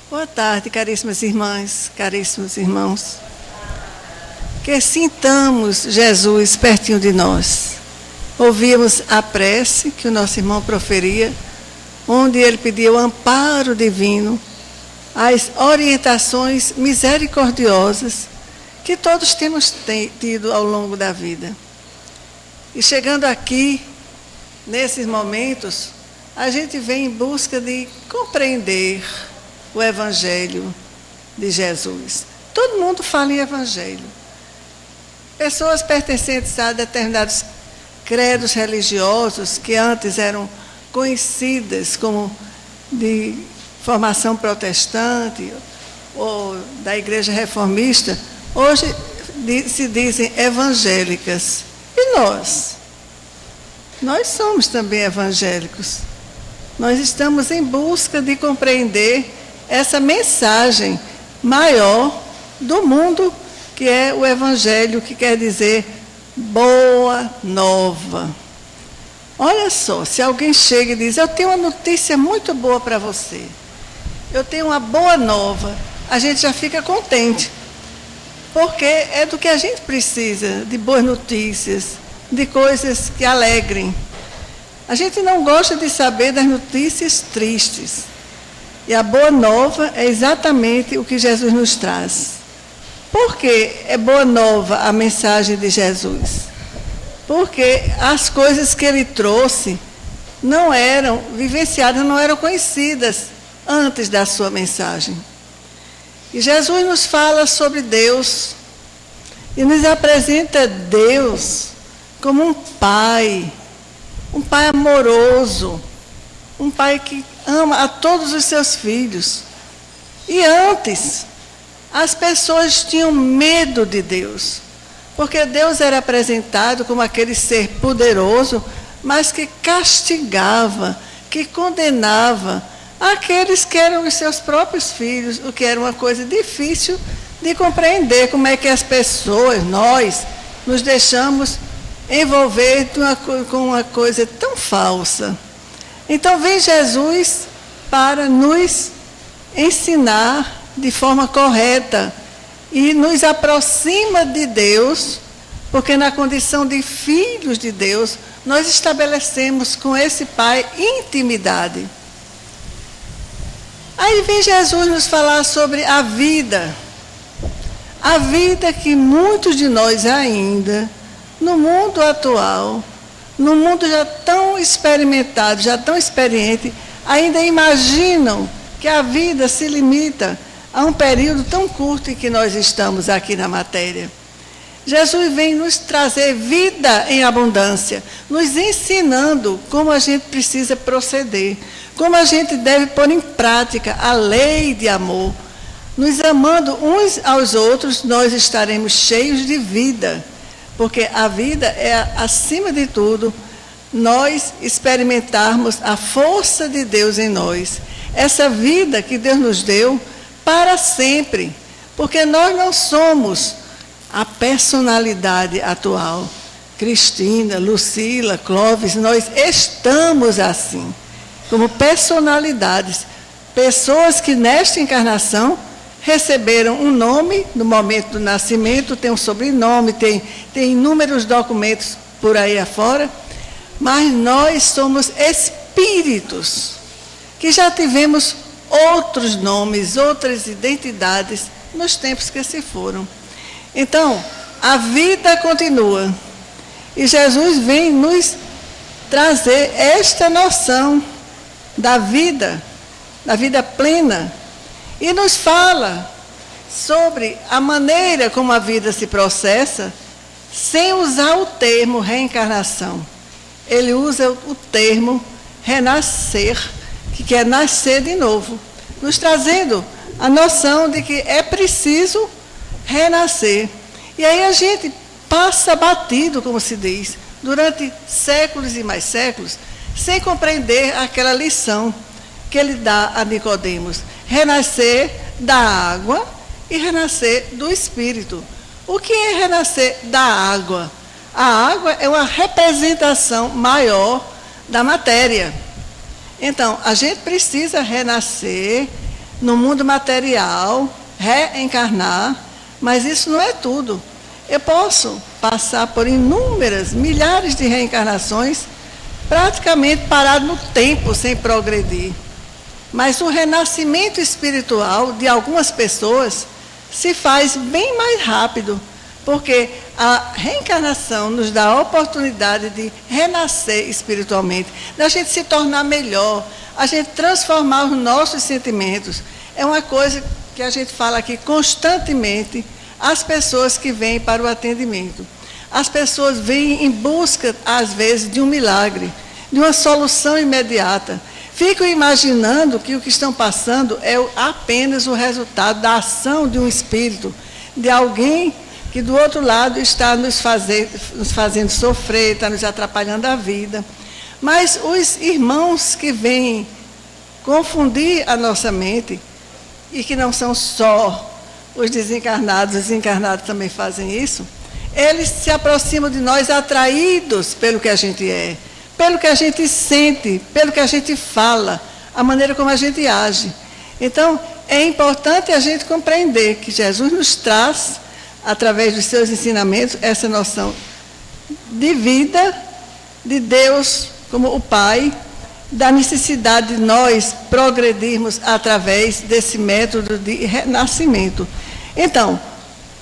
Boa tarde, caríssimas irmãs, caríssimos irmãos. Que sintamos Jesus pertinho de nós. Ouvimos a prece que o nosso irmão proferia, onde ele pedia o amparo divino, as orientações misericordiosas que todos temos tido ao longo da vida. E chegando aqui, nesses momentos, a gente vem em busca de compreender o Evangelho de Jesus. Todo mundo fala em Evangelho. Pessoas pertencentes a determinados credos religiosos que antes eram conhecidas como de formação protestante ou da igreja reformista, hoje se dizem evangélicas. E nós? Nós somos também evangélicos. Nós estamos em busca de compreender essa mensagem maior do mundo, que é o Evangelho, que quer dizer boa nova. Olha só, se alguém chega e diz, eu tenho uma notícia muito boa para você, eu tenho uma boa nova, a gente já fica contente, porque é do que a gente precisa, de boas notícias, de coisas que alegrem. A gente não gosta de saber das notícias tristes. E a boa nova é exatamente o que Jesus nos traz. Por que é boa nova a mensagem de Jesus? Porque as coisas que ele trouxe não eram vivenciadas, não eram conhecidas antes da sua mensagem. E Jesus nos fala sobre Deus e nos apresenta Deus como um pai amoroso, um pai que ama a todos os seus filhos. E antes, as pessoas tinham medo de Deus, porque Deus era apresentado como aquele ser poderoso, mas que castigava, que condenava aqueles que eram os seus próprios filhos, o que era uma coisa difícil de compreender, como é que as pessoas, nós, nos deixamos envolver com uma coisa tão falsa. Então vem Jesus para nos ensinar de forma correta e nos aproxima de Deus, porque na condição de filhos de Deus, nós estabelecemos com esse Pai intimidade. Aí vem Jesus nos falar sobre a vida que muitos de nós ainda, no mundo atual, no mundo já tão experimentado, já tão experiente, ainda imaginam que a vida se limita a um período tão curto em que nós estamos aqui na matéria. Jesus vem nos trazer vida em abundância, nos ensinando como a gente precisa proceder, como a gente deve pôr em prática a lei de amor. Nos amando uns aos outros, nós estaremos cheios de vida. Porque a vida é, acima de tudo, nós experimentarmos a força de Deus em nós. Essa vida que Deus nos deu para sempre. Porque nós não somos a personalidade atual. Cristina, Lucila, Clóvis, nós estamos assim, como personalidades. Pessoas que nesta encarnação receberam um nome no momento do nascimento, tem um sobrenome, tem inúmeros documentos por aí afora, mas nós somos espíritos que já tivemos outros nomes, outras identidades nos tempos que se foram. Então, a vida continua e Jesus vem nos trazer esta noção da vida plena. E nos fala sobre a maneira como a vida se processa, sem usar o termo reencarnação. Ele usa o termo renascer, que quer nascer de novo, nos trazendo a noção de que é preciso renascer. E aí a gente passa batido, como se diz, durante séculos e mais séculos, sem compreender aquela lição que ele dá a Nicodemos. Renascer da água e renascer do Espírito. O que é renascer da água? A água é uma representação maior da matéria. Então, a gente precisa renascer no mundo material, reencarnar, mas isso não é tudo. Eu posso passar por inúmeras, milhares de reencarnações, praticamente parado no tempo, sem progredir. Mas o renascimento espiritual de algumas pessoas se faz bem mais rápido, porque a reencarnação nos dá a oportunidade de renascer espiritualmente, da gente se tornar melhor, a gente transformar os nossos sentimentos. É uma coisa que a gente fala aqui constantemente, as pessoas que vêm para o atendimento. As pessoas vêm em busca, às vezes, de um milagre, de uma solução imediata. Ficam imaginando que o que estão passando é apenas o resultado da ação de um espírito, de alguém que do outro lado está nos fazendo sofrer, está nos atrapalhando a vida. Mas os irmãos que vêm confundir a nossa mente, e que não são só os desencarnados também fazem isso, eles se aproximam de nós atraídos pelo que a gente é, pelo que a gente sente, pelo que a gente fala, a maneira como a gente age. Então, é importante a gente compreender que Jesus nos traz, através dos seus ensinamentos, essa noção de vida, de Deus como o Pai, da necessidade de nós progredirmos através desse método de renascimento. Então,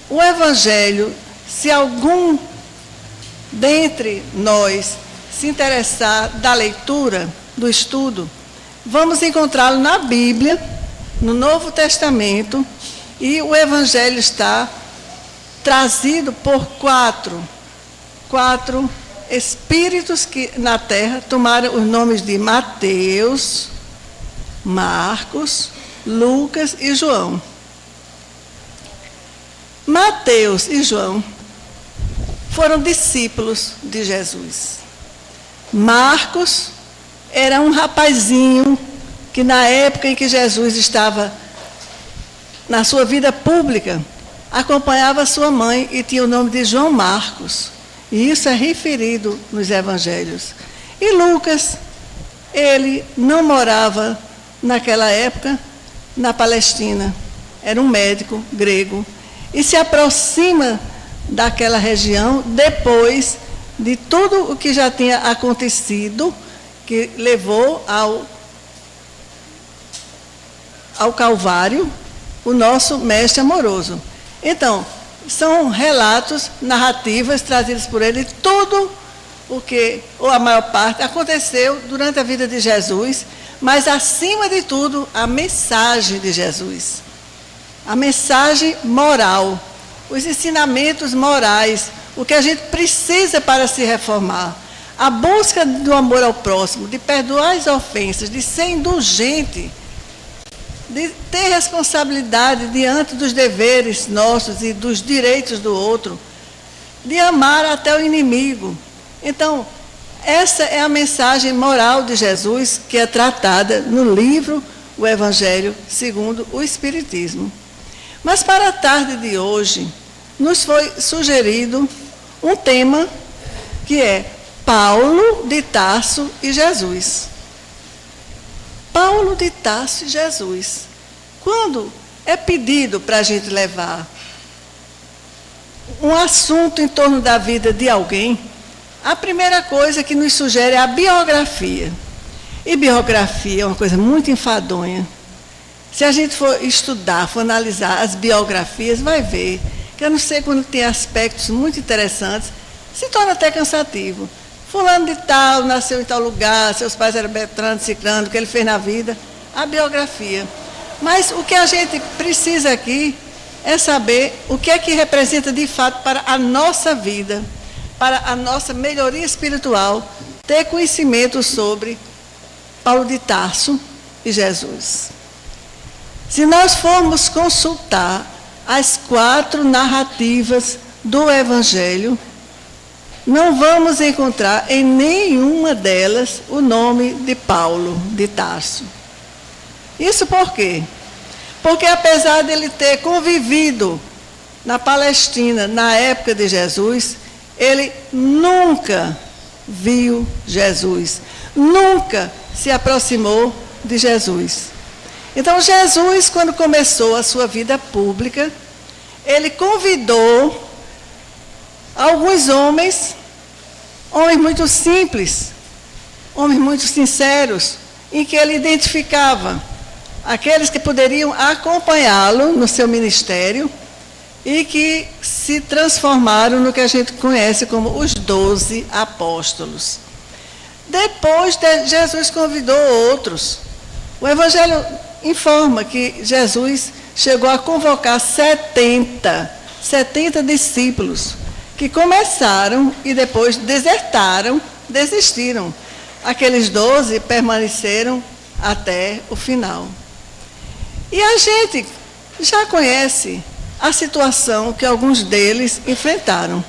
o Evangelho, se algum dentre nós se interessar da leitura, do estudo, vamos encontrá-lo na Bíblia, no Novo Testamento, e o Evangelho está trazido por quatro espíritos que na terra tomaram os nomes de Mateus, Marcos, Lucas e João. Mateus e João foram discípulos de Jesus. Marcos era um rapazinho que na época em que Jesus estava na sua vida pública, acompanhava sua mãe e tinha o nome de João Marcos. E isso é referido nos evangelhos. E Lucas, ele não morava naquela época na Palestina. Era um médico grego. E se aproxima daquela região depois de tudo o que já tinha acontecido, que levou ao Calvário, o nosso mestre amoroso. Então, são relatos, narrativas trazidas por ele, tudo o que, ou a maior parte, aconteceu durante a vida de Jesus, mas, acima de tudo, a mensagem de Jesus. A mensagem moral, os ensinamentos morais, o que a gente precisa para se reformar. A busca do amor ao próximo, de perdoar as ofensas, de ser indulgente, de ter responsabilidade diante dos deveres nossos e dos direitos do outro, de amar até o inimigo. Então, essa é a mensagem moral de Jesus que é tratada no livro O Evangelho segundo o Espiritismo. Mas para a tarde de hoje, nos foi sugerido um tema que é Paulo de Tarso e Jesus. Paulo de Tarso e Jesus. Quando é pedido para a gente levar um assunto em torno da vida de alguém, a primeira coisa que nos sugere é a biografia. E biografia é uma coisa muito enfadonha. Se a gente for estudar, for analisar as biografias, vai ver que, a não ser quando tem aspectos muito interessantes, se torna até cansativo. Fulano de tal, nasceu em tal lugar, seus pais eram Beltrano, Ciclano, o que ele fez na vida, a biografia. Mas o que a gente precisa aqui é saber o que é que representa de fato para a nossa vida, para a nossa melhoria espiritual, ter conhecimento sobre Paulo de Tarso e Jesus. Se nós formos consultar as 4 narrativas do Evangelho, não vamos encontrar em nenhuma delas o nome de Paulo de Tarso. Isso por quê? Porque apesar dele ter convivido na Palestina, na época de Jesus, ele nunca viu Jesus, nunca se aproximou de Jesus. Então Jesus, quando começou a sua vida pública, ele convidou alguns homens muito simples, homens muito sinceros, em que ele identificava aqueles que poderiam acompanhá-lo no seu ministério e que se transformaram no que a gente conhece como os 12 apóstolos. Depois, Jesus convidou outros. O Evangelho informa que Jesus chegou a convocar 70 discípulos, que começaram e depois desertaram, desistiram. Aqueles 12 permaneceram até o final. E a gente já conhece a situação que alguns deles enfrentaram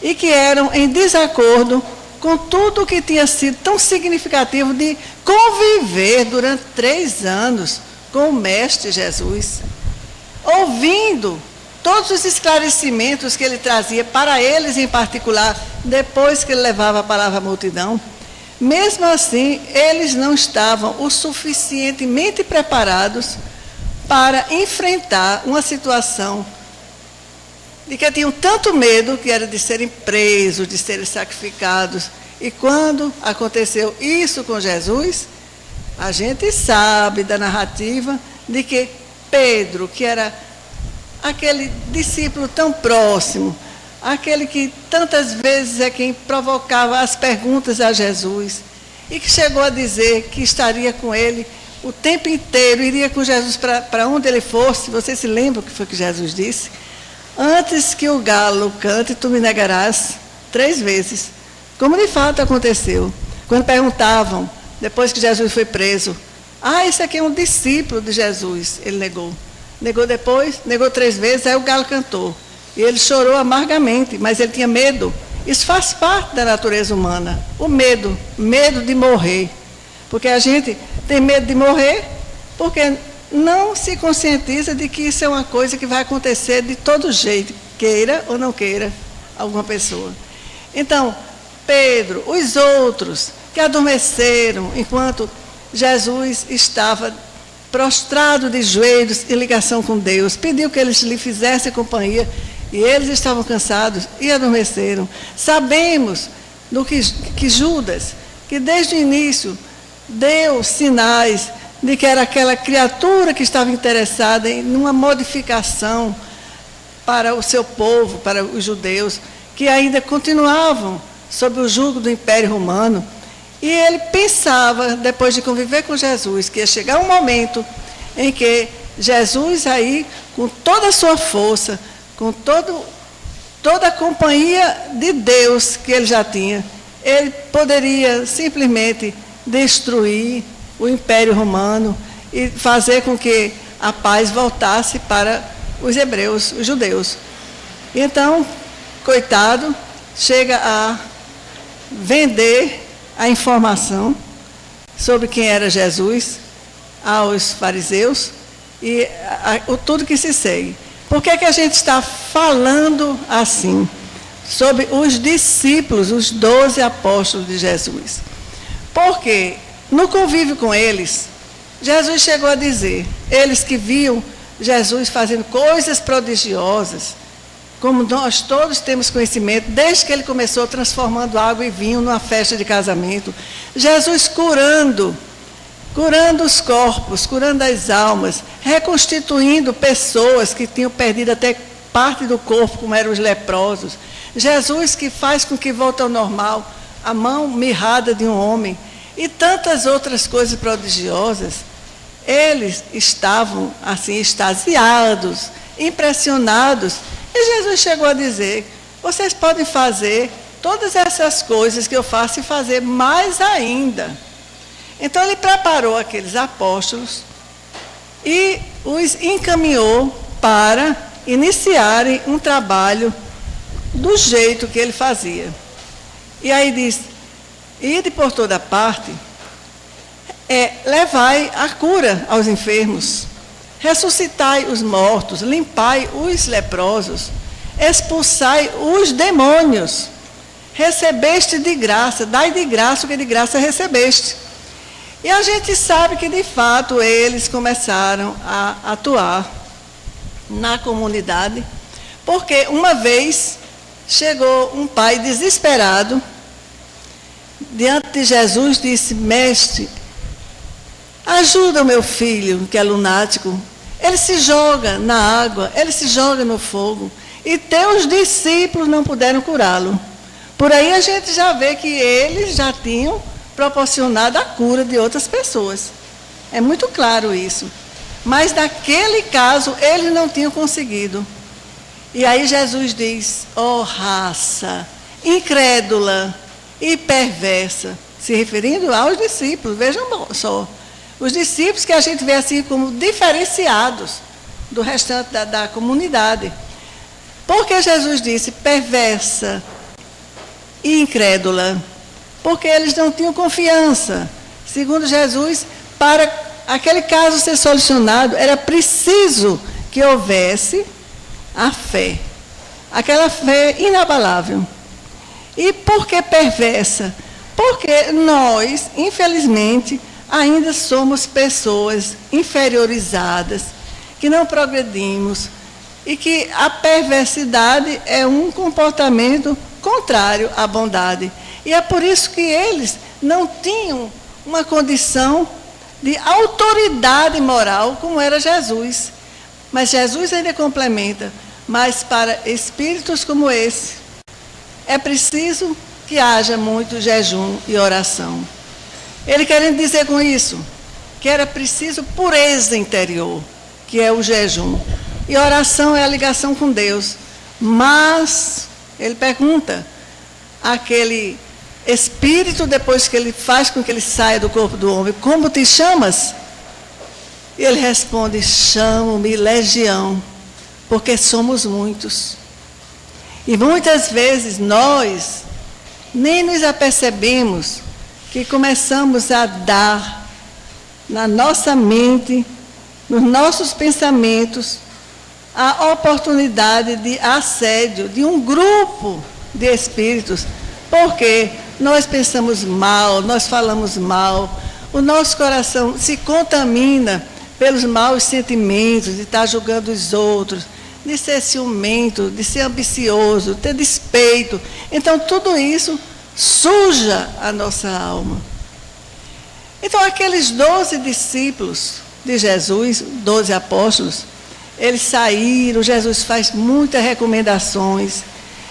e que eram em desacordo com tudo o que tinha sido tão significativo de conviver durante 3 anos com o Mestre Jesus, ouvindo todos os esclarecimentos que ele trazia para eles em particular, depois que ele levava a palavra à multidão. Mesmo assim, eles não estavam o suficientemente preparados para enfrentar uma situação de que tinham tanto medo, que era de serem presos, de serem sacrificados. E quando aconteceu isso com Jesus, a gente sabe da narrativa de que Pedro, que era aquele discípulo tão próximo, aquele que tantas vezes é quem provocava as perguntas a Jesus, e que chegou a dizer que estaria com ele o tempo inteiro, iria com Jesus para onde ele fosse. Você se lembra o que foi que Jesus disse? Antes que o galo cante, tu me negarás 3 vezes. Como de fato aconteceu. Quando perguntavam, depois que Jesus foi preso, esse aqui é um discípulo de Jesus. Ele negou. Negou depois, negou 3 vezes, aí o galo cantou. E ele chorou amargamente, mas ele tinha medo. Isso faz parte da natureza humana. O medo de morrer. Porque a gente tem medo de morrer, porque não se conscientiza de que isso é uma coisa que vai acontecer de todo jeito, queira ou não queira alguma pessoa. Então, Pedro, os outros que adormeceram enquanto Jesus estava prostrado de joelhos em ligação com Deus, pediu que eles lhe fizessem companhia, e eles estavam cansados e adormeceram. Sabemos do que Judas, que desde o início deu sinais de que era aquela criatura que estava interessada em uma modificação para o seu povo, para os judeus, que ainda continuavam sob o jugo do Império Romano. E ele pensava, depois de conviver com Jesus, que ia chegar um momento em que Jesus aí, com toda a sua força, com toda a companhia de Deus que ele já tinha, ele poderia simplesmente destruir o Império Romano e fazer com que a paz voltasse para os hebreus, os judeus. Então, coitado, chega a vender a informação sobre quem era Jesus aos fariseus e tudo que se segue. Por que a gente está falando assim sobre os discípulos, os 12 apóstolos de Jesus? Porque no convívio com eles, Jesus chegou a dizer, eles que viam Jesus fazendo coisas prodigiosas, como nós todos temos conhecimento, desde que ele começou transformando água em vinho numa festa de casamento, Jesus curando os corpos, curando as almas, reconstituindo pessoas que tinham perdido até parte do corpo, como eram os leprosos. Jesus que faz com que volte ao normal a mão mirrada de um homem, e tantas outras coisas prodigiosas. Eles estavam assim extasiados, impressionados, e Jesus chegou a dizer, vocês podem fazer todas essas coisas que eu faço e fazer mais ainda. Então ele preparou aqueles apóstolos e os encaminhou para iniciarem um trabalho do jeito que ele fazia. E aí diz, ide por toda parte, levai a cura aos enfermos, ressuscitai os mortos, limpai os leprosos, expulsai os demônios. Recebeste de graça, dai de graça o que de graça recebeste. E a gente sabe que, de fato, eles começaram a atuar na comunidade, porque uma vez chegou um pai desesperado, diante de Jesus, disse: mestre, ajuda o meu filho, que é lunático. Ele se joga na água, ele se joga no fogo, e teus discípulos não puderam curá-lo. Por aí a gente já vê que eles já tinham proporcionado a cura de outras pessoas. É muito claro isso. Mas naquele caso, eles não tinham conseguido. E aí Jesus diz: ó raça incrédula e perversa, se referindo aos discípulos. Vejam só, os discípulos que a gente vê assim como diferenciados do restante da comunidade. Porque Jesus disse perversa e incrédula? Porque eles não tinham confiança. Segundo Jesus, para aquele caso ser solucionado, era preciso que houvesse a fé. Aquela fé inabalável. E por que perversa? Porque nós, infelizmente, ainda somos pessoas inferiorizadas, que não progredimos, e que a perversidade é um comportamento contrário à bondade. E é por isso que eles não tinham uma condição de autoridade moral como era Jesus. Mas Jesus ainda complementa: mas para espíritos como esse, é preciso que haja muito jejum e oração. Ele querendo dizer com isso que era preciso pureza interior, que é o jejum. E oração é a ligação com Deus. Mas, ele pergunta, aquele espírito, depois que ele faz com que ele saia do corpo do homem: como te chamas? E ele responde: chamo-me Legião, porque somos muitos. E muitas vezes nós nem nos apercebemos que começamos a dar na nossa mente, nos nossos pensamentos, a oportunidade de assédio de um grupo de espíritos, porque nós pensamos mal, nós falamos mal, o nosso coração se contamina pelos maus sentimentos, de estar julgando os outros, de ser ciumento, de ser ambicioso, ter despeito. Então, tudo isso suja a nossa alma. Então, aqueles 12 discípulos de Jesus, 12 apóstolos, eles saíram, Jesus faz muitas recomendações,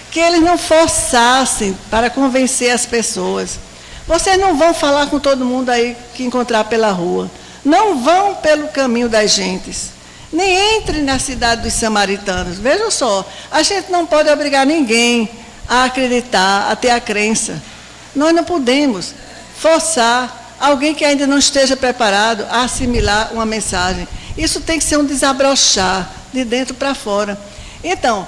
que eles não forçassem para convencer as pessoas. Vocês não vão falar com todo mundo aí que encontrar pela rua. Não vão pelo caminho das gentes. Nem entre na cidade dos samaritanos. Vejam só, a gente não pode obrigar ninguém a acreditar, a ter a crença. Nós não podemos forçar alguém que ainda não esteja preparado a assimilar uma mensagem. Isso tem que ser um desabrochar de dentro para fora. Então,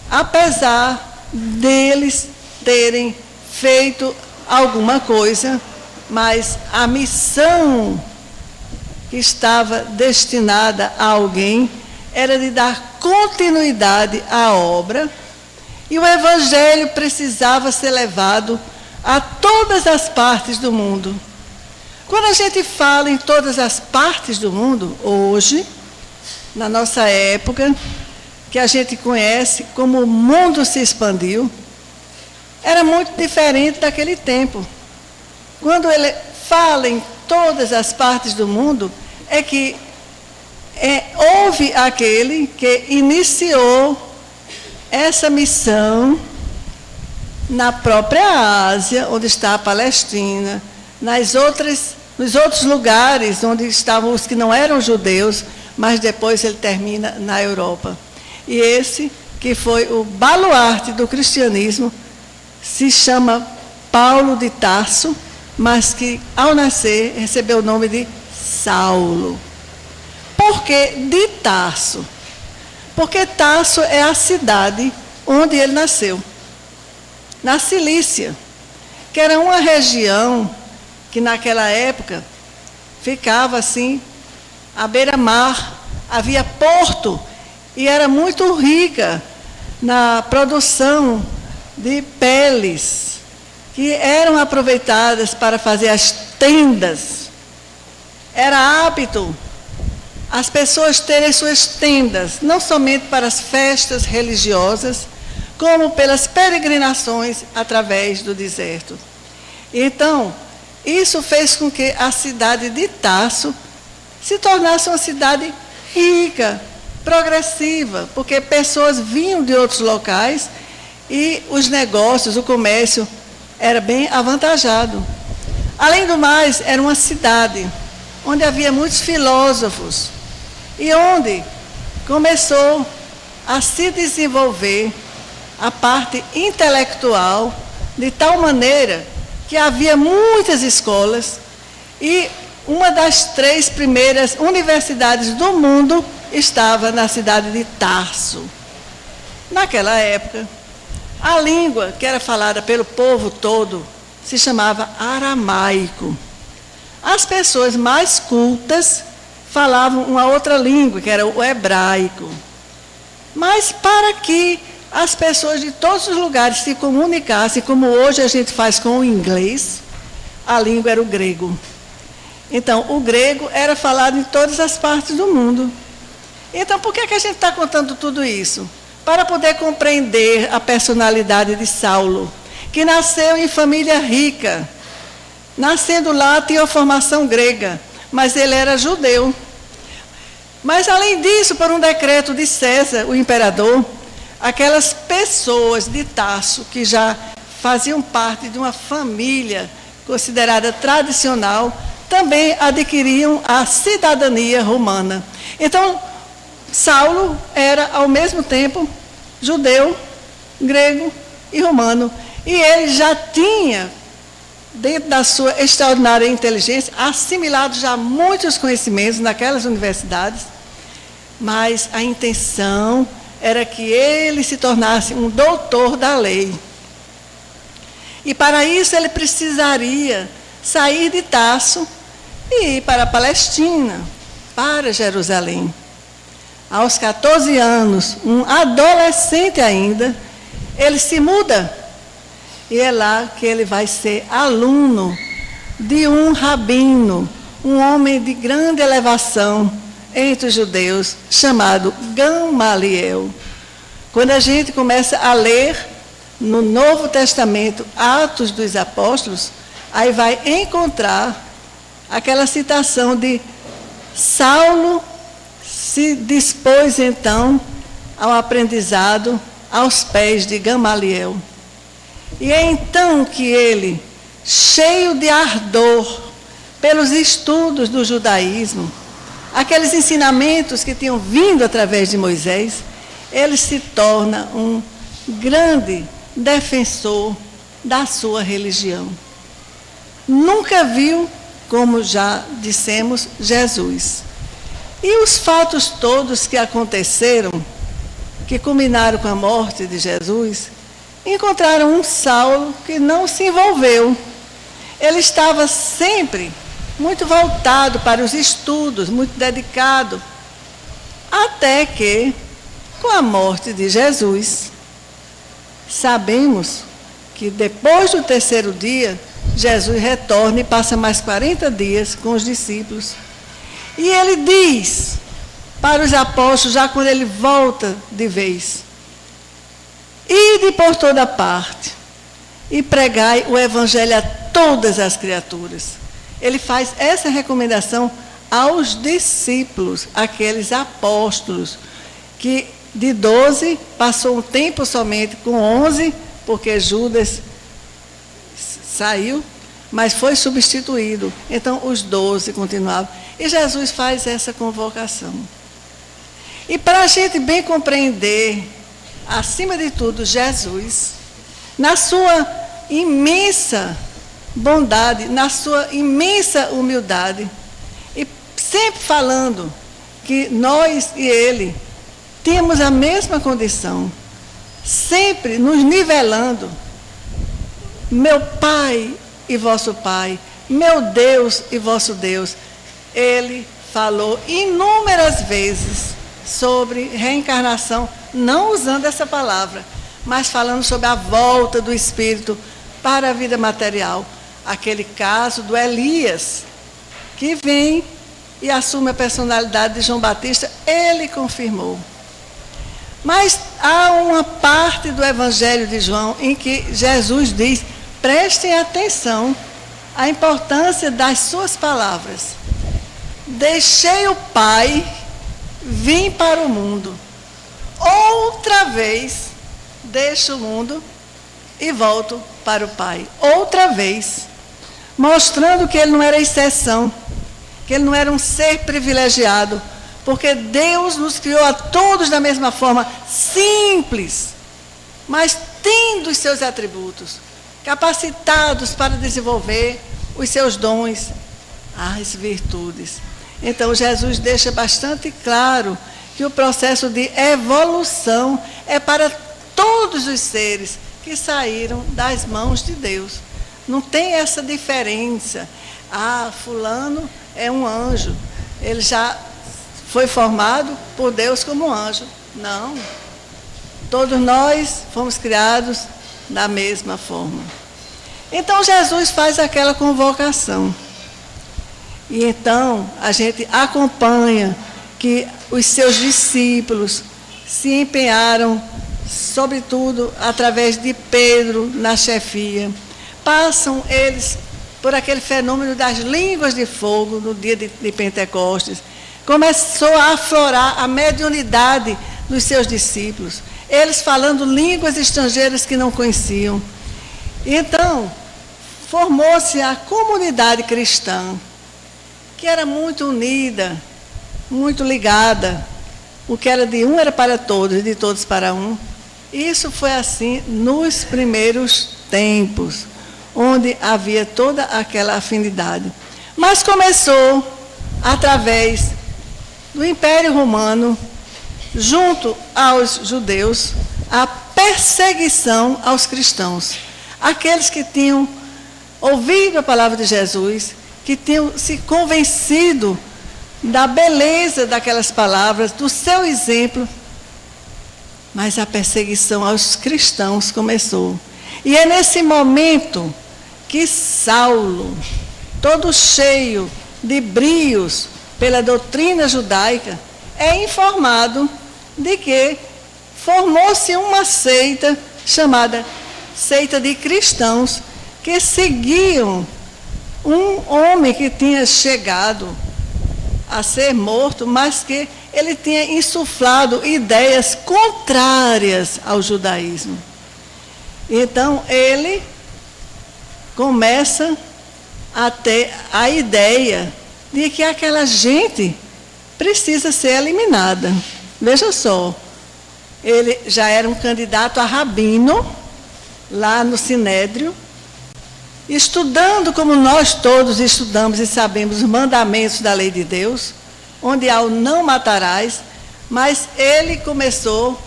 apesar deles terem feito alguma coisa, mas a missão que estava destinada a alguém era de dar continuidade à obra, e o Evangelho precisava ser levado a todas as partes do mundo. Quando a gente fala em todas as partes do mundo, hoje, na nossa época, que a gente conhece como o mundo se expandiu, era muito diferente daquele tempo. Quando ele fala em todas as partes do mundo, é que houve aquele que iniciou essa missão na própria Ásia, onde está a Palestina, nos outros lugares onde estavam os que não eram judeus, mas depois ele termina na Europa. E esse, que foi o baluarte do cristianismo, se chama Paulo de Tarso, mas que, ao nascer, recebeu o nome de Saulo. Por que de Tarso? Porque Tarso é a cidade onde ele nasceu, na Cilícia, que era uma região que naquela época ficava assim, à beira-mar havia porto e era muito rica na produção de peles, que eram aproveitadas para fazer as tendas. Era hábito as pessoas terem suas tendas, não somente para as festas religiosas, como pelas peregrinações através do deserto. Então, isso fez com que a cidade de Tarso se tornasse uma cidade rica, progressiva, porque pessoas vinham de outros locais e os negócios, o comércio, era bem avantajado. Além do mais, era uma cidade onde havia muitos filósofos e onde começou a se desenvolver a parte intelectual de tal maneira que havia muitas escolas e uma das 3 primeiras universidades do mundo estava na cidade de Tarso. Naquela época, a língua que era falada pelo povo todo se chamava aramaico. As pessoas mais cultas falavam uma outra língua, que era o hebraico. Mas para que as pessoas de todos os lugares se comunicassem, como hoje a gente faz com o inglês, a língua era o grego. Então, o grego era falado em todas as partes do mundo. Então, por que a gente está contando tudo isso? Para poder compreender a personalidade de Saulo, que nasceu em família rica. Nascendo lá, tinha uma formação grega, mas ele era judeu. Mas, além disso, por um decreto de César, o imperador, aquelas pessoas de Tarso, que já faziam parte de uma família considerada tradicional, também adquiriam a cidadania romana. Então, Saulo era, ao mesmo tempo, judeu, grego e romano. E ele já tinha, dentro da sua extraordinária inteligência, assimilado já muitos conhecimentos naquelas universidades, mas a intenção era que ele se tornasse um doutor da lei. E para isso ele precisaria sair de Tarso e ir para a Palestina, para Jerusalém. Aos 14 anos, um adolescente ainda, ele se muda. E é lá que ele vai ser aluno de um rabino, um homem de grande elevação entre os judeus, chamado Gamaliel. Quando a gente começa a ler no Novo Testamento Atos dos Apóstolos, aí vai encontrar aquela citação de Saulo se dispôs então ao aprendizado aos pés de Gamaliel. E é então que ele, cheio de ardor pelos estudos do judaísmo, aqueles ensinamentos que tinham vindo através de Moisés, ele se torna um grande defensor da sua religião. Nunca viu, como já dissemos, Jesus. E os fatos todos que aconteceram, que culminaram com a morte de Jesus, encontraram um Saulo que não se envolveu. Ele estava sempre muito voltado para os estudos, muito dedicado, até que, com a morte de Jesus, sabemos que depois do 3º dia, Jesus retorna e passa mais 40 dias com os discípulos. E ele diz para os apóstolos, já quando ele volta de vez: ide por toda parte e pregai o evangelho a todas as criaturas. Ele faz essa recomendação aos discípulos, aqueles apóstolos, que de 12 passou um tempo somente com 11, porque Judas saiu, mas foi substituído. Então os 12 continuavam. E Jesus faz essa convocação. E para a gente bem compreender, acima de tudo, Jesus, na sua imensa bondade, na sua imensa humildade, e sempre falando que nós e ele temos a mesma condição, sempre nos nivelando, meu Pai e vosso Pai, meu Deus e vosso Deus, ele falou inúmeras vezes sobre reencarnação, não usando essa palavra, mas falando sobre a volta do espírito para a vida material. Aquele caso do Elias, que vem e assume a personalidade de João Batista, ele confirmou. Mas há uma parte do Evangelho de João em que Jesus diz: prestem atenção à importância das suas palavras. Deixei o Pai, vim para o mundo. Outra vez, deixo o mundo e volto para o Pai. Outra vez, mostrando que ele não era exceção, que ele não era um ser privilegiado, porque Deus nos criou a todos da mesma forma, simples, mas tendo os seus atributos, capacitados para desenvolver os seus dons, as virtudes. Então, Jesus deixa bastante claro que o processo de evolução é para todos os seres que saíram das mãos de Deus. Não tem essa diferença. Ah, fulano é um anjo, ele já foi formado por Deus como anjo. Não. Todos nós fomos criados da mesma forma. Então, Jesus faz aquela convocação. E então, a gente acompanha que os seus discípulos se empenharam, sobretudo através de Pedro, na chefia. Passam eles por aquele fenômeno das línguas de fogo no dia de Pentecostes. Começou a aflorar a mediunidade dos seus discípulos, eles falando línguas estrangeiras que não conheciam. Então, formou-se a comunidade cristã, que era muito unida, muito ligada. O que era de um era para todos, e de todos para um. Isso foi assim nos primeiros tempos, onde havia toda aquela afinidade. Mas começou através do Império Romano, junto aos judeus, a perseguição aos cristãos. Aqueles que tinham ouvido a palavra de Jesus, que tinham se convencido da beleza daquelas palavras, do seu exemplo. Mas a perseguição aos cristãos começou. E é nesse momento que Saulo, todo cheio de brios pela doutrina judaica, é informado de que formou-se uma seita chamada seita de cristãos, que seguiam um homem que tinha chegado a ser morto, mas que ele tinha insuflado ideias contrárias ao judaísmo. Então, ele começa a ter a ideia de que aquela gente precisa ser eliminada. Veja só, ele já era um candidato a rabino, lá no Sinédrio, estudando como nós todos estudamos e sabemos os mandamentos da lei de Deus, onde há o não matarás, mas ele começou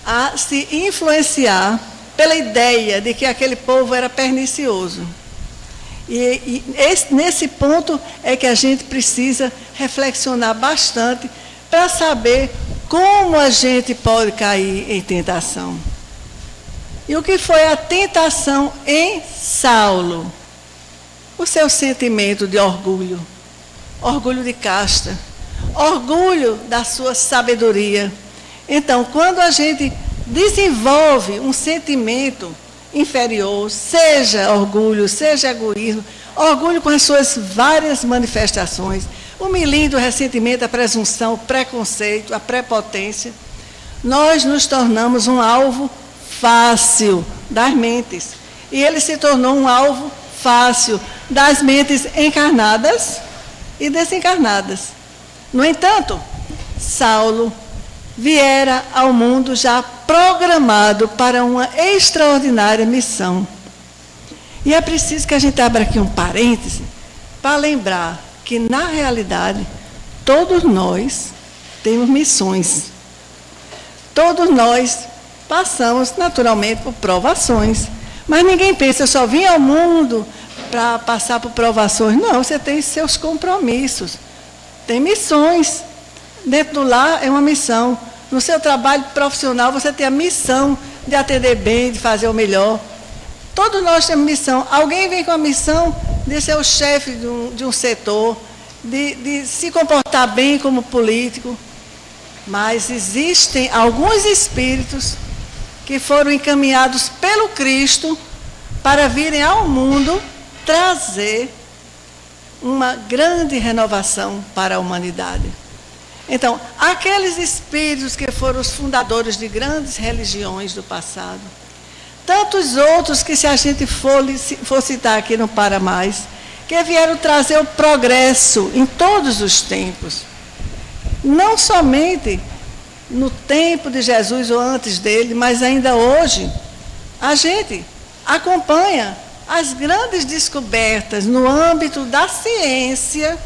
a se influenciar pela ideia de que aquele povo era pernicioso. Nesse ponto é que a gente precisa reflexionar bastante para saber como a gente pode cair em tentação. E o que foi a tentação em Saulo? O seu sentimento de orgulho, orgulho de casta, orgulho da sua sabedoria. Então, quando a gente desenvolve um sentimento inferior, seja orgulho, seja egoísmo, orgulho com as suas várias manifestações, o melindre, o ressentimento, a presunção, o preconceito, a prepotência, nós nos tornamos um alvo fácil das mentes. E ele se tornou um alvo fácil das mentes encarnadas e desencarnadas. No entanto, Saulo viera ao mundo já programado para uma extraordinária missão. E é preciso que a gente abra aqui um parêntese para lembrar que, na realidade, todos nós temos missões. Todos nós passamos, naturalmente, por provações. Mas ninguém pensa, eu só vim ao mundo para passar por provações. Não, você tem seus compromissos. tem missões. Dentro do lar é uma missão. No seu trabalho profissional você tem a missão de atender bem, de fazer o melhor. Todos nós temos missão. Alguém vem com a missão de ser o chefe de um setor, de se comportar bem como político. Mas existem alguns espíritos que foram encaminhados pelo Cristo para virem ao mundo trazer uma grande renovação para a humanidade. Então, aqueles espíritos que foram os fundadores de grandes religiões do passado, tantos outros que, se a gente for citar aqui, não para mais, que vieram trazer o progresso em todos os tempos. Não somente no tempo de Jesus ou antes dele, mas ainda hoje, a gente acompanha as grandes descobertas no âmbito da ciência,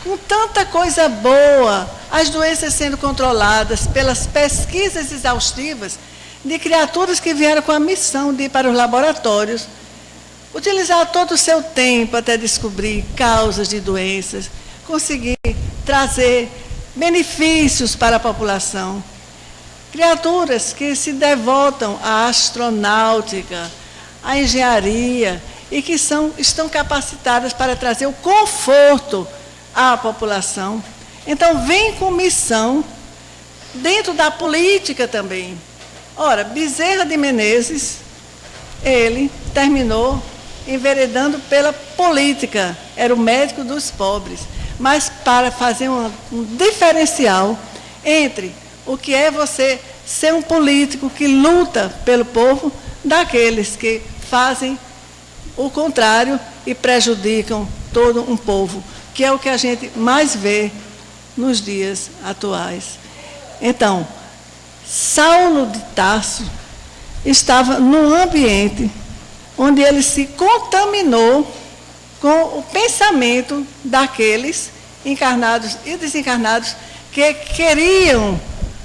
com tanta coisa boa, as doenças sendo controladas pelas pesquisas exaustivas de criaturas que vieram com a missão de ir para os laboratórios, utilizar todo o seu tempo até descobrir causas de doenças, conseguir trazer benefícios para a população. Criaturas que se devotam à astronáutica, à engenharia e que estão capacitadas para trazer o conforto à população. Então, vem com missão dentro da política também. Ora, Bezerra de Menezes, ele terminou enveredando pela política, era o médico dos pobres, mas para fazer um diferencial entre o que é você ser um político que luta pelo povo, daqueles que fazem o contrário e prejudicam todo um povo, que é o que a gente mais vê nos dias atuais. Então, Saulo de Tarso estava num ambiente onde ele se contaminou com o pensamento daqueles encarnados e desencarnados que queriam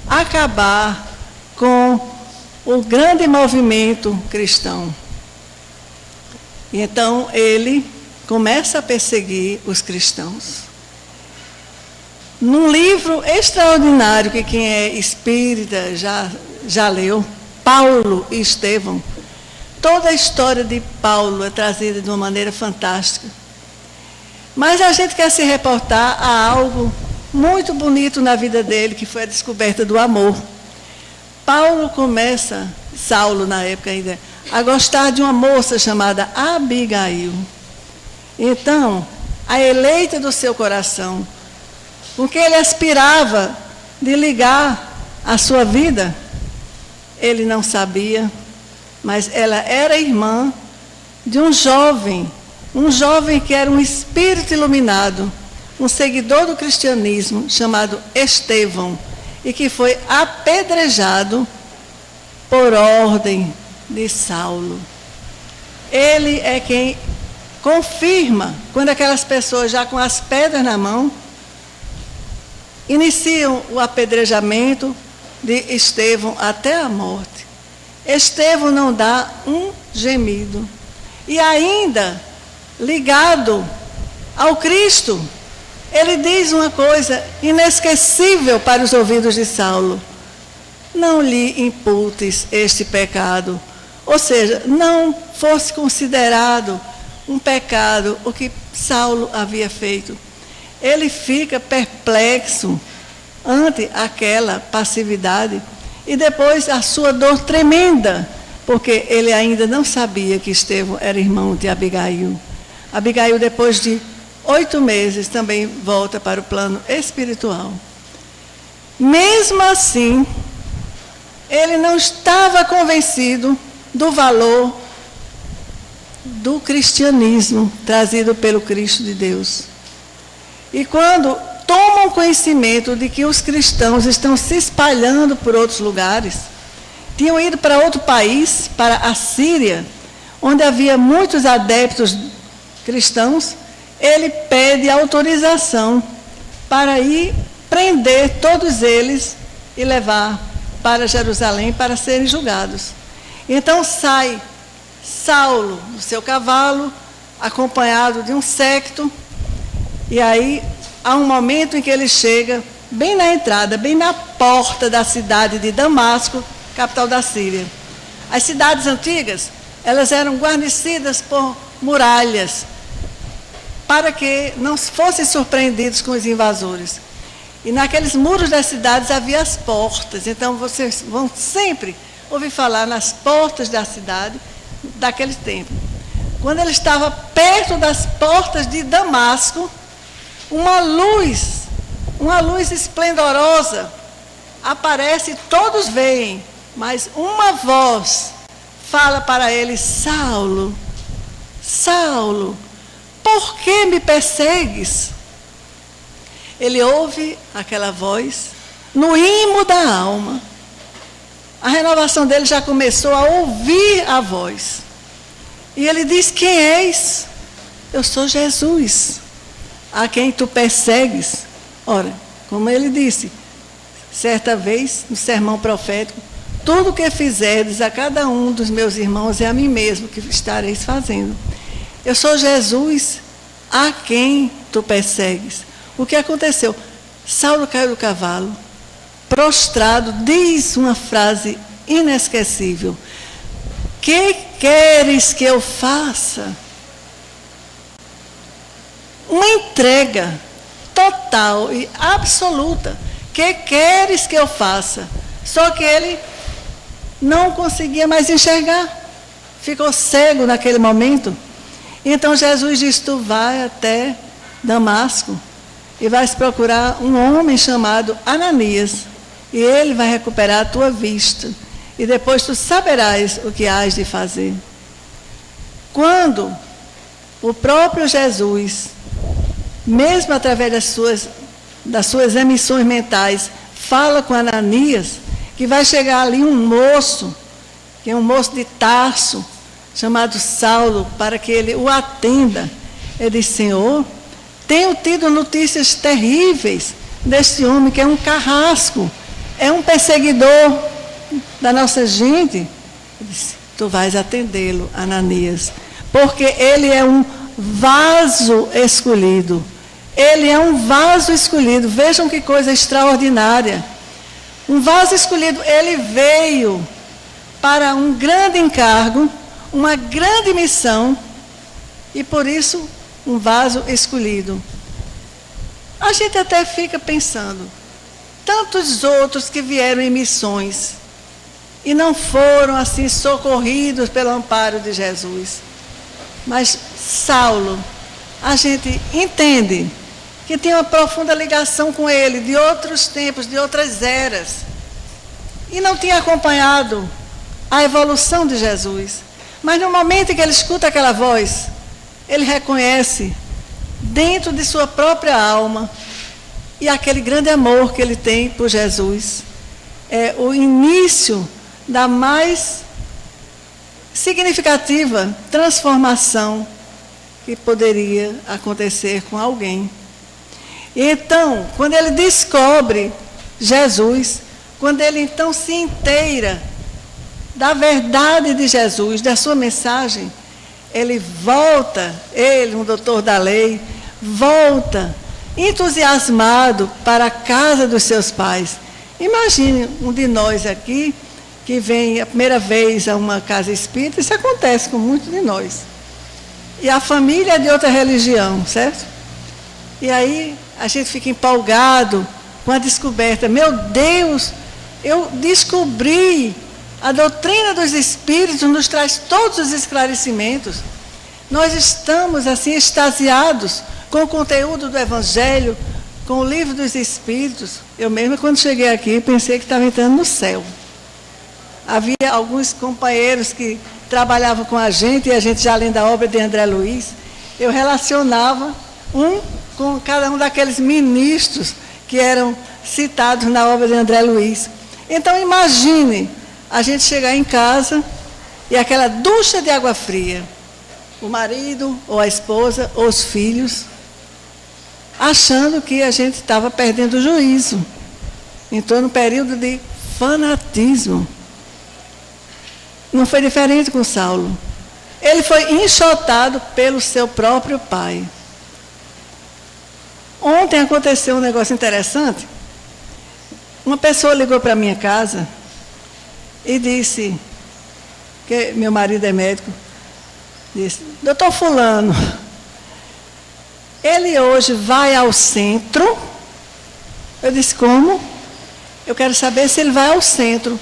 acabar com o grande movimento cristão. E então ele começa a perseguir os cristãos. Num livro extraordinário que quem é espírita já leu, Paulo e Estevão, toda a história de Paulo é trazida de uma maneira fantástica. Mas a gente quer se reportar a algo muito bonito na vida dele, que foi a descoberta do amor. Saulo na época ainda, a gostar de uma moça chamada Abigail. Então, a eleita do seu coração, com que ele aspirava de ligar a sua vida, ele não sabia, mas ela era irmã de um jovem que era um espírito iluminado, um seguidor do cristianismo, chamado Estevão, e que foi apedrejado por ordem de Saulo. Ele é quem confirma, quando aquelas pessoas já com as pedras na mão, iniciam o apedrejamento de Estevão até a morte. Estevão não dá um gemido. E ainda, ligado ao Cristo, ele diz uma coisa inesquecível para os ouvidos de Saulo: não lhe imputes este pecado. Ou seja, não fosse considerado um pecado o que Saulo havia feito. Ele fica perplexo ante aquela passividade e depois a sua dor tremenda, porque ele ainda não sabia que Estevão era irmão de Abigail. Abigail, depois de 8 meses, também volta para o plano espiritual. Mesmo assim, ele não estava convencido do valor do cristianismo trazido pelo Cristo de Deus. E quando tomam conhecimento de que os cristãos estão se espalhando por outros lugares, tinham ido para outro país, para a Síria, onde havia muitos adeptos cristãos, ele pede autorização para ir prender todos eles e levar para Jerusalém para serem julgados. Então sai Saulo do seu cavalo, acompanhado de um séquito, e aí há um momento em que ele chega bem na entrada, bem na porta da cidade de Damasco, capital da Síria. As cidades antigas, elas eram guarnecidas por muralhas, para que não fossem surpreendidos com os invasores. E naqueles muros das cidades havia as portas. Então vocês vão sempre ouvir falar nas portas da cidade daquele tempo. Quando ele estava perto das portas de Damasco, uma luz esplendorosa aparece, todos veem, mas uma voz fala para ele: Saulo, Saulo, por que me persegues? Ele ouve aquela voz no imo da alma. A renovação dele já começou a ouvir a voz. E ele diz: quem és? Eu sou Jesus, a quem tu persegues. Ora, como ele disse, certa vez, no sermão profético, tudo o que fizerdes a cada um dos meus irmãos é a mim mesmo que estareis fazendo. Eu sou Jesus, a quem tu persegues. O que aconteceu? Saulo caiu do cavalo, prostrado, diz uma frase inesquecível: que queres que eu faça? Uma entrega total e absoluta. Que queres que eu faça? Só que ele não conseguia mais enxergar. Ficou cego naquele momento. Então Jesus diz: tu vai até Damasco e vais procurar um homem chamado Ananias, e ele vai recuperar a tua vista, e depois tu saberás o que hás de fazer. Quando o próprio Jesus, mesmo através das suas emissões mentais, fala com Ananias, que vai chegar ali um moço, que é um moço de Tarso, chamado Saulo, para que ele o atenda. Ele diz: Senhor, tenho tido notícias terríveis deste homem que é um carrasco, é um perseguidor da nossa gente. Ele disse: tu vais atendê-lo, Ananias, porque ele é um vaso escolhido. Ele é um vaso escolhido. Vejam que coisa extraordinária. Um vaso escolhido. Ele veio para um grande encargo, uma grande missão, e por isso um vaso escolhido. A gente até fica pensando, tantos outros que vieram em missões e não foram assim socorridos pelo amparo de Jesus. Mas Saulo, a gente entende que tem uma profunda ligação com ele, de outros tempos, de outras eras, e não tinha acompanhado a evolução de Jesus. Mas no momento em que ele escuta aquela voz, ele reconhece dentro de sua própria alma e aquele grande amor que ele tem por Jesus. É o início da mais significativa transformação que poderia acontecer com alguém. E então, quando ele descobre Jesus, quando ele então se inteira da verdade de Jesus, da sua mensagem, ele volta, ele, um doutor da lei, volta entusiasmado para a casa dos seus pais. Imagine um de nós aqui que vem a primeira vez a uma casa espírita. Isso acontece com muitos de nós. E a família é de outra religião, certo? E aí a gente fica empolgado com a descoberta. Meu Deus, eu descobri. A doutrina dos Espíritos nos traz todos os esclarecimentos. Nós estamos assim extasiados com o conteúdo do Evangelho, com o livro dos Espíritos. Eu mesma, quando cheguei aqui, pensei que estava entrando no céu. Havia alguns companheiros que trabalhavam com a gente, e a gente já lendo a obra de André Luiz, eu relacionava com cada um daqueles ministros que eram citados na obra de André Luiz. Então imagine a gente chegar em casa e aquela ducha de água fria, o marido ou a esposa ou os filhos, achando que a gente estava perdendo o juízo. Entrou num período de fanatismo. Não foi diferente com Saulo. Ele foi enxotado pelo seu próprio pai. Ontem aconteceu um negócio interessante. Uma pessoa ligou para a minha casa e disse, que meu marido é médico, disse, doutor fulano, ele hoje vai ao centro. Eu disse, como? Eu quero saber se ele vai ao centro.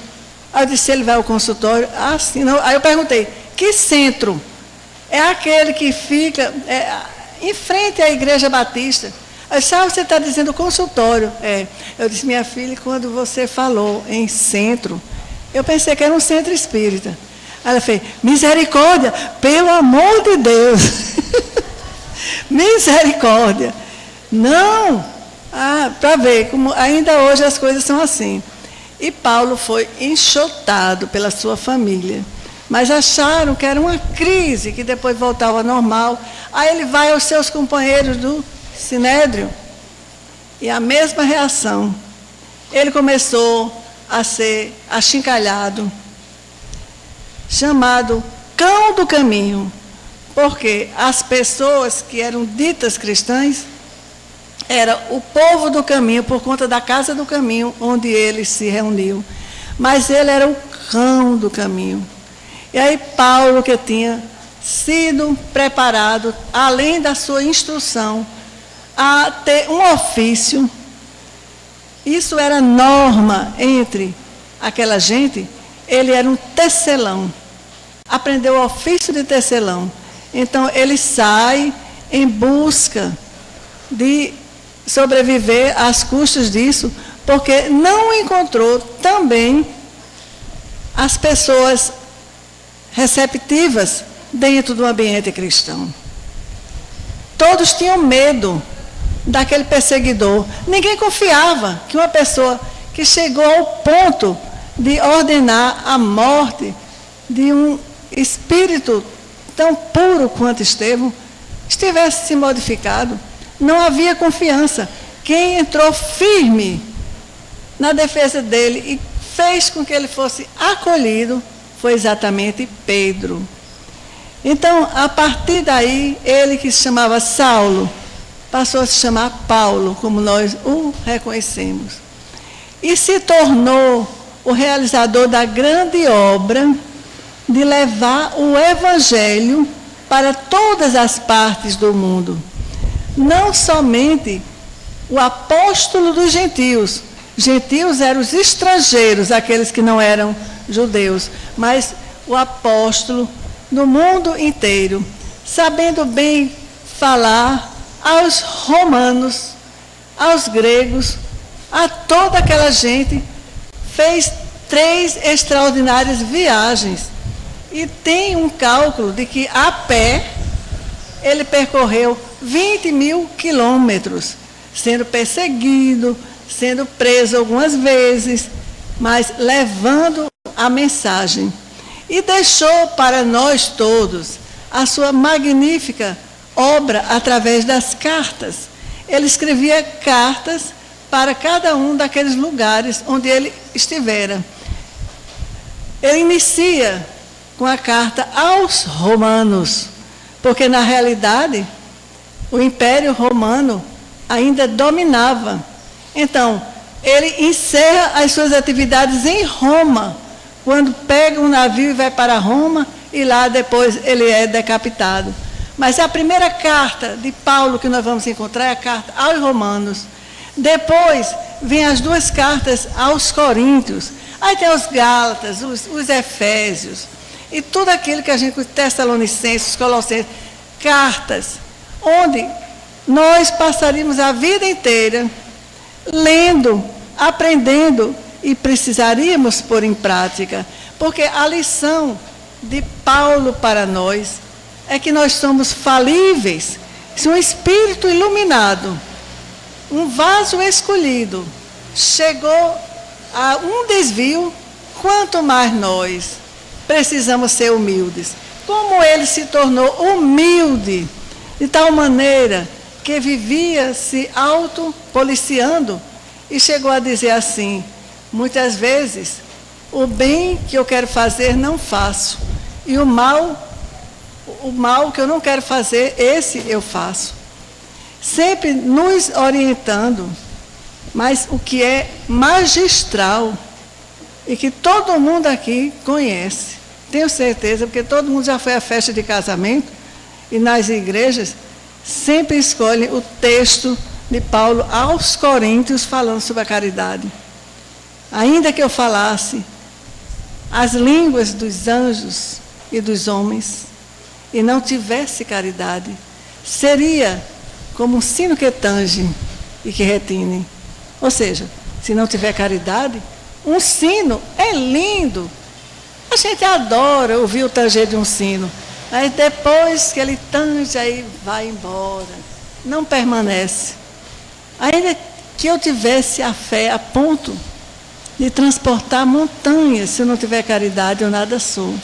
Aí eu disse, se ele vai ao consultório. Ah, sim. Não. Aí eu perguntei, que centro? É aquele que fica em frente à Igreja Batista. Aí, sabe, você está dizendo consultório. Eu disse, minha filha, quando você falou em centro, eu pensei que era um centro espírita. Aí ela fez, misericórdia, pelo amor de Deus. Misericórdia. Não. Para ver, como ainda hoje as coisas são assim. E Paulo foi enxotado pela sua família. Mas acharam que era uma crise, que depois voltava ao normal. Aí ele vai aos seus companheiros do Sinédrio. E a mesma reação. Ele começou a ser achincalhado, chamado cão do caminho. Porque as pessoas que eram ditas cristãs, era o povo do caminho, por conta da casa do caminho, onde ele se reuniu. Mas ele era o cão do caminho. E aí Paulo, que tinha sido preparado, além da sua instrução, a ter um ofício, isso era norma entre aquela gente, ele era um tecelão. Aprendeu o ofício de tecelão. Então ele sai em busca de sobreviver às custas disso, porque não encontrou também as pessoas receptivas dentro do ambiente cristão. Todos tinham medo daquele perseguidor. Ninguém confiava que uma pessoa que chegou ao ponto de ordenar a morte de um espírito tão puro quanto Estevão estivesse se modificado. Não havia confiança. Quem entrou firme na defesa dele e fez com que ele fosse acolhido foi exatamente Pedro. Então, a partir daí, ele que se chamava Saulo, passou a se chamar Paulo, como nós o reconhecemos. E se tornou o realizador da grande obra de levar o Evangelho para todas as partes do mundo. Não somente o apóstolo dos gentios. Gentios eram os estrangeiros, aqueles que não eram judeus, mas o apóstolo no mundo inteiro, sabendo bem falar aos romanos, aos gregos, a toda aquela gente, fez 3 extraordinárias viagens. E tem um cálculo de que a pé ele percorreu 20.000 quilômetros, sendo perseguido, sendo preso algumas vezes, mas levando a mensagem. E deixou para nós todos a sua magnífica obra através das cartas. Ele escrevia cartas para cada um daqueles lugares onde ele estivera. Ele inicia com a carta aos romanos, porque na realidade o Império Romano ainda dominava. Então, ele encerra as suas atividades em Roma, quando pega um navio e vai para Roma, e lá depois ele é decapitado. Mas a primeira carta de Paulo que nós vamos encontrar é a carta aos Romanos. Depois vem as 2 cartas aos Coríntios. Aí tem os Gálatas, os Efésios, e tudo aquilo que a gente, os Tessalonicenses, os Colossenses, cartas, onde nós passaríamos a vida inteira lendo, aprendendo, e precisaríamos pôr em prática, porque a lição de Paulo para nós é que nós somos falíveis. Se um espírito iluminado, um vaso escolhido, chegou a um desvio, quanto mais nós precisamos ser humildes. Como ele se tornou humilde, de tal maneira que vivia se autopoliciando e chegou a dizer assim, muitas vezes, o bem que eu quero fazer não faço, e o mal que eu não quero fazer, esse eu faço. sempre nos orientando, mas o que é magistral e que todo mundo aqui conhece. Tenho certeza, porque todo mundo já foi à festa de casamento e nas igrejas sempre escolhem o texto de Paulo aos Coríntios falando sobre a caridade. Ainda que eu falasse as línguas dos anjos e dos homens e não tivesse caridade, seria como um sino que tange e que retine. Ou seja, se não tiver caridade, um sino é lindo. A gente adora ouvir o tanger de um sino, mas depois que ele tange, aí vai embora, não permanece. Ainda que eu tivesse a fé a ponto de transportar montanhas, se eu não tiver caridade, eu nada sou.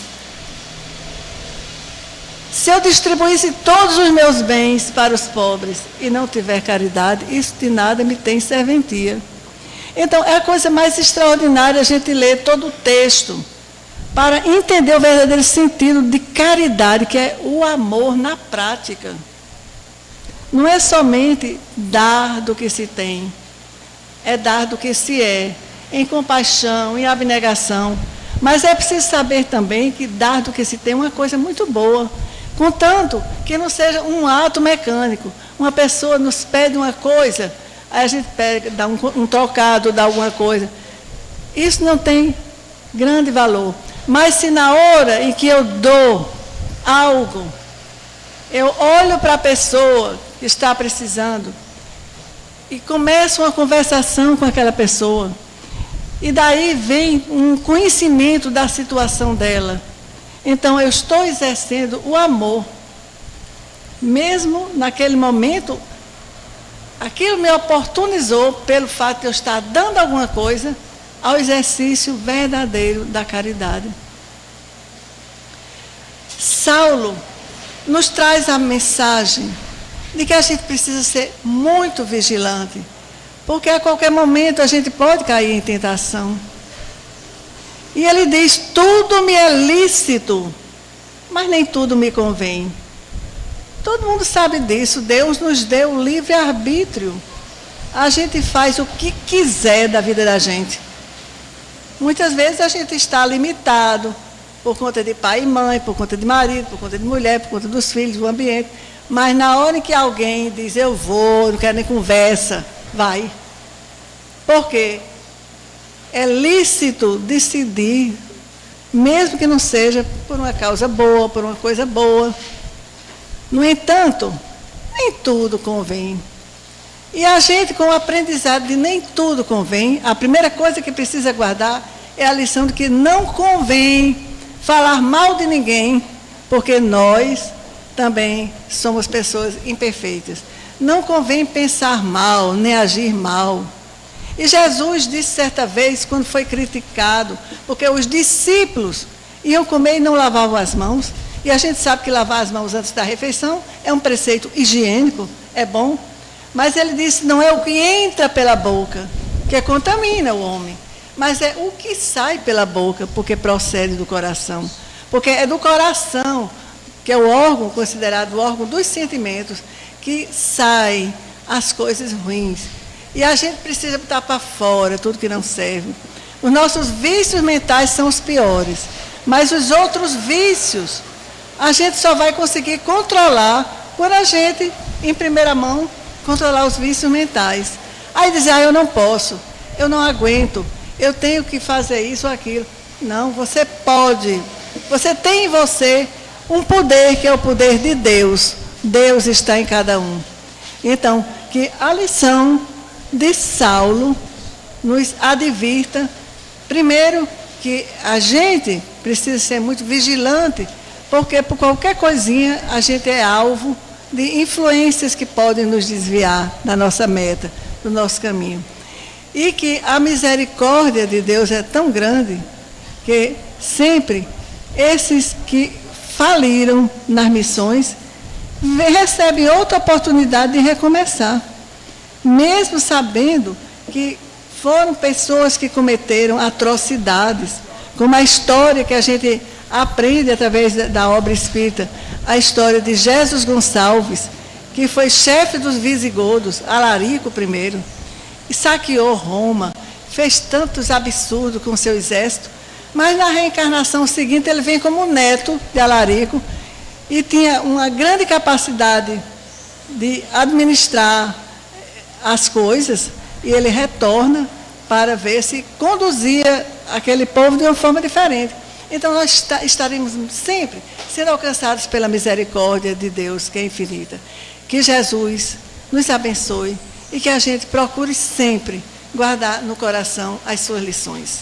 Se eu distribuísse todos os meus bens para os pobres e não tiver caridade, isso de nada me tem serventia. Então, é a coisa mais extraordinária a gente ler todo o texto para entender o verdadeiro sentido de caridade, que é o amor na prática. Não é somente dar do que se tem, é dar do que se é, em compaixão, em abnegação. Mas é preciso saber também que dar do que se tem é uma coisa muito boa, contanto que não seja um ato mecânico. Uma pessoa nos pede uma coisa, aí a gente pega, dá um trocado, dá alguma coisa. Isso não tem grande valor. Mas se na hora em que eu dou algo, eu olho para a pessoa que está precisando e começo uma conversação com aquela pessoa, e daí vem um conhecimento da situação dela, então eu estou exercendo o amor. Mesmo naquele momento, aquilo me oportunizou, pelo fato de eu estar dando alguma coisa, ao exercício verdadeiro da caridade. Saulo nos traz a mensagem de que a gente precisa ser muito vigilante, porque a qualquer momento a gente pode cair em tentação. E ele diz: tudo me é lícito, mas nem tudo me convém. Todo mundo sabe disso, Deus nos deu o livre-arbítrio. A gente faz o que quiser da vida da gente. Muitas vezes a gente está limitado por conta de pai e mãe, por conta de marido, por conta de mulher, por conta dos filhos, do ambiente. Mas na hora em que alguém diz: eu vou, não quero nem conversa, vai. Por quê? É lícito decidir, mesmo que não seja por uma causa boa, por uma coisa boa. No entanto, nem tudo convém. E a gente, com o aprendizado de nem tudo convém, a primeira coisa que precisa guardar é a lição de que não convém falar mal de ninguém, porque nós também somos pessoas imperfeitas. Não convém pensar mal, nem agir mal. E Jesus disse certa vez, quando foi criticado, porque os discípulos iam comer e não lavavam as mãos, e a gente sabe que lavar as mãos antes da refeição é um preceito higiênico, é bom, mas ele disse: não é o que entra pela boca que contamina o homem, mas é o que sai pela boca, porque procede do coração. Porque é do coração, que é o órgão considerado o órgão dos sentimentos, que sai as coisas ruins. E a gente precisa botar para fora tudo que não serve. Os nossos vícios mentais são os piores, mas os outros vícios a gente só vai conseguir controlar quando a gente, em primeira mão, controlar os vícios mentais. Aí dizer: eu não posso, eu não aguento, eu tenho que fazer isso ou aquilo. Não, você pode. Você tem em você um poder que é o poder de Deus. Deus está em cada um. Então, que a lição de Saulo nos advirta, primeiro, que a gente precisa ser muito vigilante, porque por qualquer coisinha a gente é alvo de influências que podem nos desviar da nossa meta, do nosso caminho. E que a misericórdia de Deus é tão grande que sempre esses que faliram nas missões recebem outra oportunidade de recomeçar, mesmo sabendo que foram pessoas que cometeram atrocidades, como a história que a gente aprende através da obra espírita, a história de Jesus Gonçalves, que foi chefe dos visigodos, Alarico I, e saqueou Roma, fez tantos absurdos com seu exército, mas na reencarnação seguinte ele vem como neto de Alarico e tinha uma grande capacidade de administrar as coisas, e ele retorna para ver se conduzia aquele povo de uma forma diferente. Então nós estaremos sempre sendo alcançados pela misericórdia de Deus, que é infinita. Que Jesus nos abençoe e que a gente procure sempre guardar no coração as suas lições.